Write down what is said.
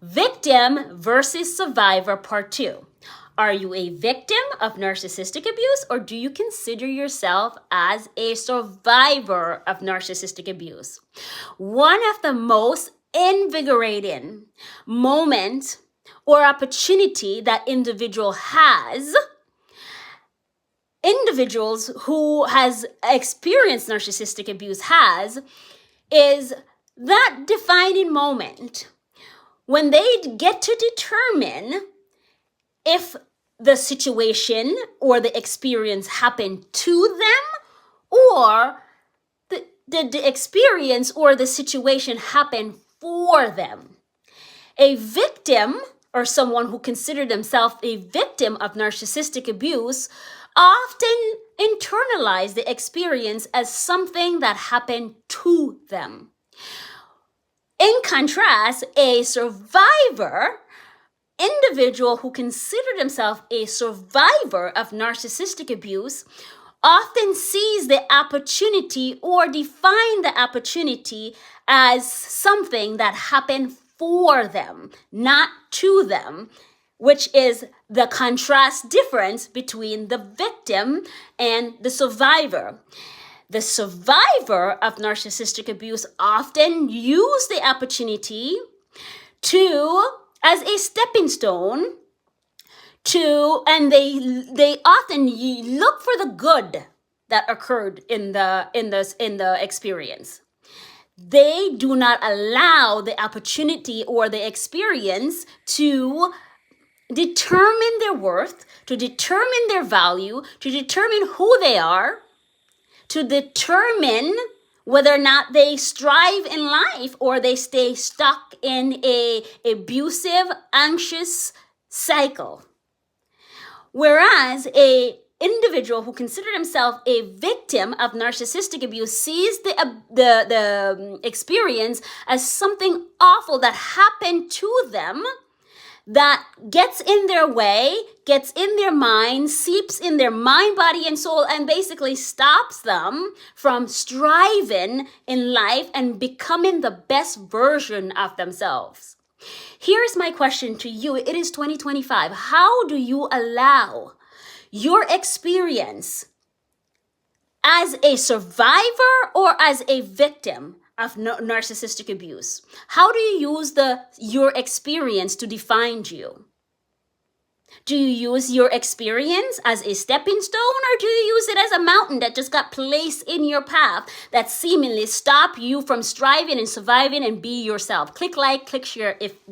Victim versus Survivor Part 2. Are you a victim of narcissistic abuse, or do you consider yourself as a survivor of narcissistic abuse? One of the most invigorating moments or opportunity that individuals who has experienced narcissistic abuse is that defining moment when they get to determine if the situation or the experience happened to them, or the experience or the situation happened for them. A victim, or someone who considered themselves a victim of narcissistic abuse, often internalize the experience as something that happened to them. In contrast, a survivor, individual who consider themselves a survivor of narcissistic abuse, often sees the opportunity or define the opportunity as something that happened for them, not to them, which is the contrast difference between the victim and the survivor. The survivor of narcissistic abuse often use the opportunity as a stepping stone and they often look for the good that occurred in the experience. They do not allow the opportunity or the experience to determine their worth, to determine their value, to determine who they are, to determine whether or not they strive in life or they stay stuck in a abusive, anxious cycle. Whereas a individual who considers himself a victim of narcissistic abuse sees the experience as something awful that happened to them, that gets in their way, gets in their mind, seeps in their mind, body, and soul, and basically stops them from striving in life and becoming the best version of themselves. Here's my question to you. It is 2025. How do you allow your experience as a survivor or as a victim of narcissistic abuse? How do you use your experience to define you? Do you use your experience as a stepping stone, or do you use it as a mountain that just got placed in your path that seemingly stop you from striving and surviving and be yourself? Click like, click share if